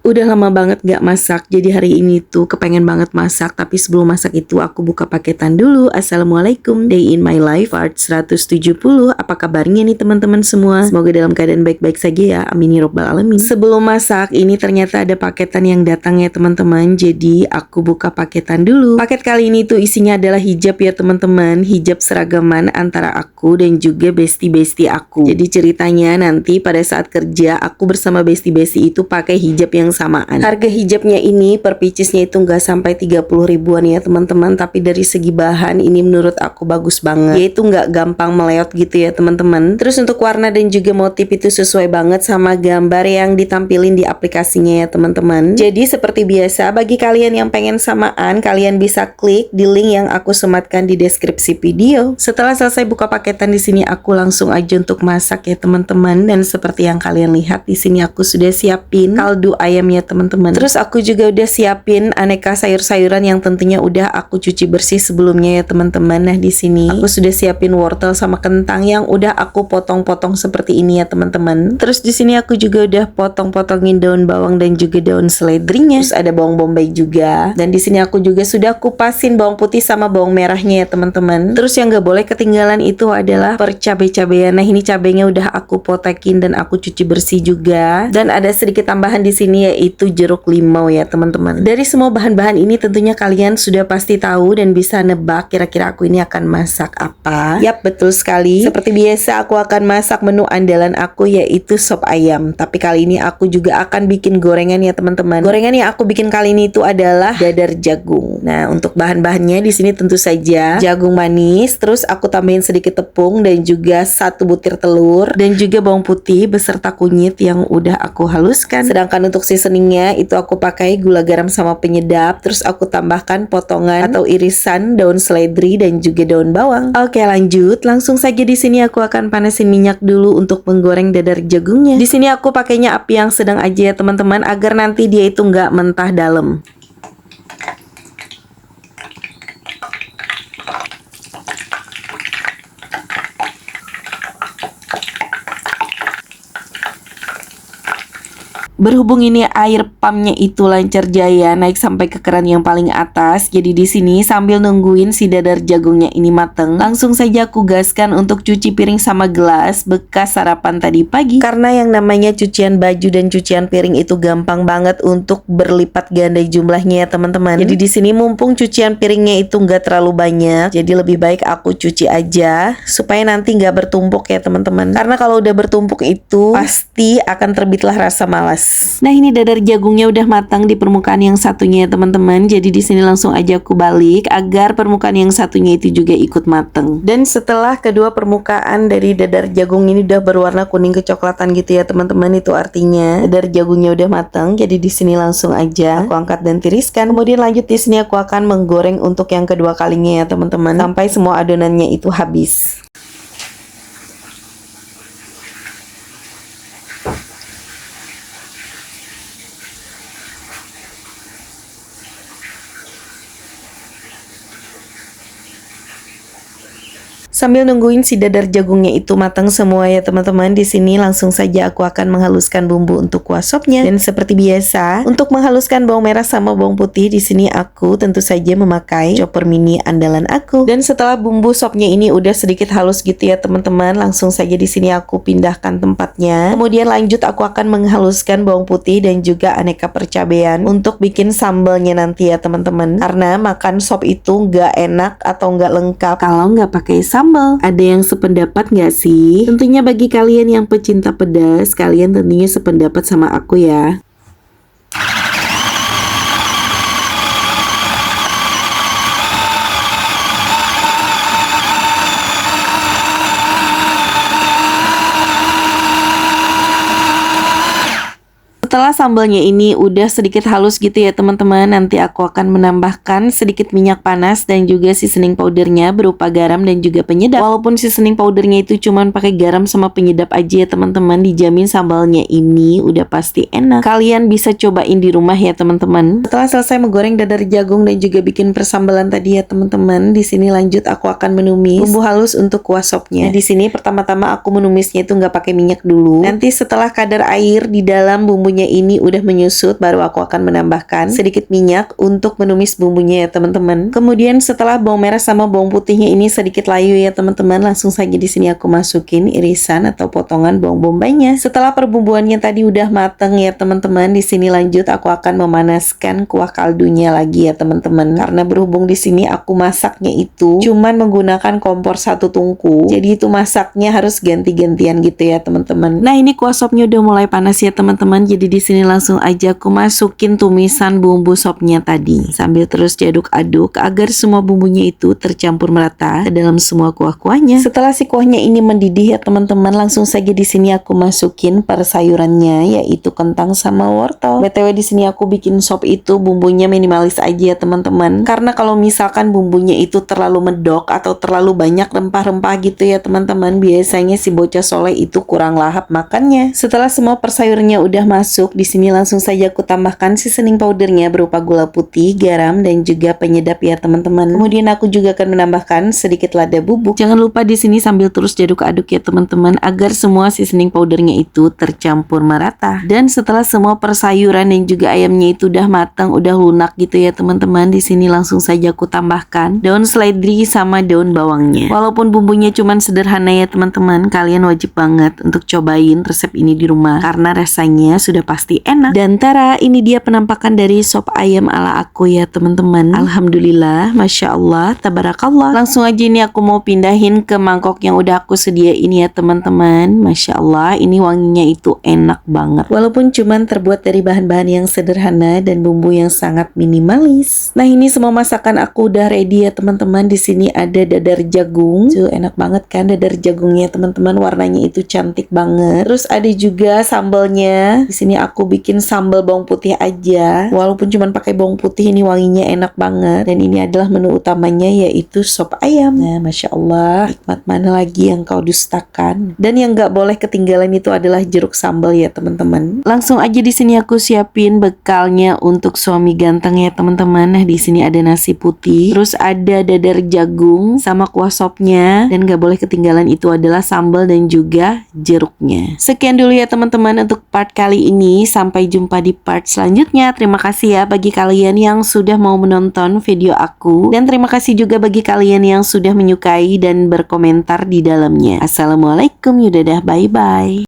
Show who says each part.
Speaker 1: Udah lama banget gak masak, jadi hari ini tuh kepengen banget masak. Tapi sebelum masak itu aku buka paketan dulu. Assalamualaikum, Day in my life part 170. Apa kabarnya nih teman-teman semua? Semoga dalam keadaan baik-baik saja ya, amin ya robbal alamin. Sebelum masak, ini ternyata ada paketan yang datang ya teman-teman. Jadi aku buka paketan dulu. Paket kali ini tuh isinya adalah hijab ya teman-teman. Hijab seragaman antara aku dan juga bestie-bestie aku. Jadi ceritanya nanti pada saat kerja, aku bersama bestie-bestie itu pakai hijab yang samaan. Harga hijabnya ini per pieces-nya itu nggak sampai 30 ribuan ya teman-teman, tapi dari segi bahan ini menurut aku bagus banget, yaitu nggak gampang meleot gitu ya teman-teman. Terus untuk warna dan juga motif itu sesuai banget sama gambar yang ditampilin di aplikasinya ya teman-teman. Jadi seperti biasa, bagi kalian yang pengen samaan, kalian bisa klik di link yang aku sematkan di deskripsi video. Setelah selesai buka paketan di sini, aku langsung aja untuk masak ya teman-teman. Dan seperti yang kalian lihat di sini aku sudah siapin kaldu ayam ya teman-teman. Terus aku juga udah siapin aneka sayur-sayuran yang tentunya udah aku cuci bersih sebelumnya ya teman-teman. Nah di sini aku sudah siapin wortel sama kentang yang udah aku potong-potong seperti ini ya teman-teman. Terus di sini aku juga udah potong-potongin daun bawang dan juga daun seledrinya. Terus ada bawang bombay juga. Dan di sini aku juga sudah kupasin bawang putih sama bawang merahnya ya teman-teman. Terus yang gak boleh ketinggalan itu adalah cabai-cabean. Nah ini cabainya udah aku potekin dan aku cuci bersih juga. Dan ada sedikit tambahan di sini yaitu jeruk limau ya teman-teman. Dari semua bahan-bahan ini tentunya kalian sudah pasti tahu dan bisa nebak kira-kira aku ini akan masak apa. Yap, betul sekali. Seperti biasa aku akan masak menu andalan aku yaitu sop ayam. Tapi kali ini aku juga akan bikin gorengan ya teman-teman. Gorengan yang aku bikin kali ini itu adalah dadar jagung. Nah, untuk bahan-bahannya di sini tentu saja jagung manis, terus aku tambahin sedikit tepung dan juga 1 butir telur dan juga bawang putih beserta kunyit yang udah aku haluskan. Sedangkan untuk seasoningnya itu aku pakai gula garam sama penyedap. Terus aku tambahkan potongan atau irisan daun seledri dan juga daun bawang. Oke, lanjut. Langsung saja di sini aku akan panasin minyak dulu untuk menggoreng dadar jagungnya. Di sini aku pakainya api yang sedang aja ya teman-teman, agar nanti dia itu nggak mentah dalam. Berhubung ini air pumpnya itu lancar jaya naik sampai ke keran yang paling atas, jadi di sini sambil nungguin si dadar jagungnya ini mateng, langsung saja aku gaskan untuk cuci piring sama gelas bekas sarapan tadi pagi. Karena yang namanya cucian baju dan cucian piring itu gampang banget untuk berlipat ganda jumlahnya ya teman-teman. Jadi di sini mumpung cucian piringnya itu nggak terlalu banyak, jadi lebih baik aku cuci aja supaya nanti nggak bertumpuk ya teman-teman. Karena kalau udah bertumpuk itu pasti akan terbitlah rasa malas. Nah ini dadar jagungnya udah matang di permukaan yang satunya ya teman-teman. Jadi di sini langsung aja aku balik agar permukaan yang satunya itu juga ikut matang. Dan setelah kedua permukaan dari dadar jagung ini udah berwarna kuning kecoklatan gitu ya teman-teman, itu artinya dadar jagungnya udah matang. Jadi di sini langsung aja aku angkat dan tiriskan. Kemudian lanjut di sini aku akan menggoreng untuk yang kedua kalinya ya teman-teman, sampai semua adonannya itu habis. Sambil nungguin si dadar jagungnya itu matang semua ya teman-teman, di sini langsung saja aku akan menghaluskan bumbu untuk kuah sopnya. Dan seperti biasa, untuk menghaluskan bawang merah sama bawang putih, di sini aku tentu saja memakai chopper mini andalan aku. Dan setelah bumbu sopnya ini udah sedikit halus gitu ya teman-teman, langsung saja di sini aku pindahkan tempatnya. Kemudian lanjut aku akan menghaluskan bawang putih dan juga aneka percabean untuk bikin sambalnya nanti ya teman-teman. Karena makan sop itu nggak enak atau nggak lengkap kalau nggak pakai sambal. Ada yang sependapat nggak sih? Tentunya bagi kalian yang pecinta pedas, kalian tentunya sependapat sama aku ya. Setelah sambalnya ini udah sedikit halus gitu ya teman-teman, nanti aku akan menambahkan sedikit minyak panas dan juga seasoning powdernya berupa garam dan juga penyedap. Walaupun seasoning powdernya itu cuman pakai garam sama penyedap aja ya teman-teman, dijamin sambalnya ini udah pasti enak. Kalian bisa cobain di rumah ya teman-teman. Setelah selesai menggoreng dadar jagung dan juga bikin persambalan tadi ya teman-teman, di sini lanjut aku akan menumis bumbu halus untuk kuah sopnya. Di sini pertama-tama aku menumisnya itu nggak pakai minyak dulu. Nanti setelah kadar air di dalam bumbunya ini ini udah menyusut, baru aku akan menambahkan sedikit minyak untuk menumis bumbunya ya teman-teman. Kemudian setelah bawang merah sama bawang putihnya ini sedikit layu ya teman-teman, langsung saja di sini aku masukin irisan atau potongan bawang bombaynya. Setelah perbumbuannya tadi udah mateng ya teman-teman, di sini lanjut aku akan memanaskan kuah kaldunya lagi ya teman-teman. Karena berhubung di sini aku masaknya itu cuman menggunakan kompor 1 tungku, jadi itu masaknya harus ganti-gantian gitu ya teman-teman. Nah, ini kuah sopnya udah mulai panas ya teman-teman. Jadi di sini langsung aja aku masukin tumisan bumbu sopnya tadi, sambil terus diaduk-aduk agar semua bumbunya itu tercampur merata ke dalam semua kuah-kuahnya. Setelah si kuahnya ini mendidih ya teman-teman, langsung saja di sini aku masukin per sayurannya, yaitu kentang sama wortel. BTW di sini aku bikin sop itu bumbunya minimalis aja ya teman-teman. Karena kalau misalkan bumbunya itu terlalu medok atau terlalu banyak rempah-rempah gitu ya teman-teman, biasanya si bocah soleh itu kurang lahap makannya. Setelah semua persayurannya udah masuk, di sini langsung saja aku tambahkan seasoning powdernya berupa gula putih, garam, dan juga penyedap ya teman-teman. Kemudian aku juga akan menambahkan sedikit lada bubuk. Jangan lupa di sini sambil terus diaduk-aduk ya teman-teman agar semua seasoning powdernya itu tercampur merata. Dan setelah semua persayuran dan juga ayamnya itu udah matang, udah lunak gitu ya teman-teman, di sini langsung saja aku tambahkan daun seledri sama daun bawangnya. Walaupun bumbunya cuman sederhana ya teman-teman, kalian wajib banget untuk cobain resep ini di rumah karena rasanya sudah pasti enak. Dan tara, ini dia penampakan dari sop ayam ala aku ya teman-teman. Alhamdulillah, Masya Allah, tabarakallah. Langsung aja ini aku mau pindahin ke mangkok yang udah aku sediain ya teman-teman. Masya Allah, ini wanginya itu enak banget. Walaupun cuman terbuat dari bahan-bahan yang sederhana dan bumbu yang sangat minimalis. Nah, ini semua masakan aku udah ready ya teman-teman. Di sini ada dadar jagung. Tuh, enak banget kan dadar jagungnya teman-teman, warnanya itu cantik banget. Terus ada juga sambalnya. Di sini aku bikin sambal bawang putih aja. Walaupun cuman pakai bawang putih, ini wanginya enak banget. Dan ini adalah menu utamanya, yaitu sop ayam. Nah, Masya Allah, nikmat mana lagi yang kau dustakan. Dan yang gak boleh ketinggalan itu adalah jeruk sambal ya teman-teman. Langsung aja di sini aku siapin bekalnya untuk suami ganteng ya teman-teman. Nah, di sini ada nasi putih, terus ada dadar jagung sama kuah sopnya, dan gak boleh ketinggalan itu adalah sambal dan juga jeruknya. Sekian dulu ya teman-teman untuk part kali ini. Sampai jumpa di part selanjutnya. Terima kasih ya bagi kalian yang sudah mau menonton video aku, dan terima kasih juga bagi kalian yang sudah menyukai dan berkomentar di dalamnya. Assalamualaikum, yudadah, bye bye.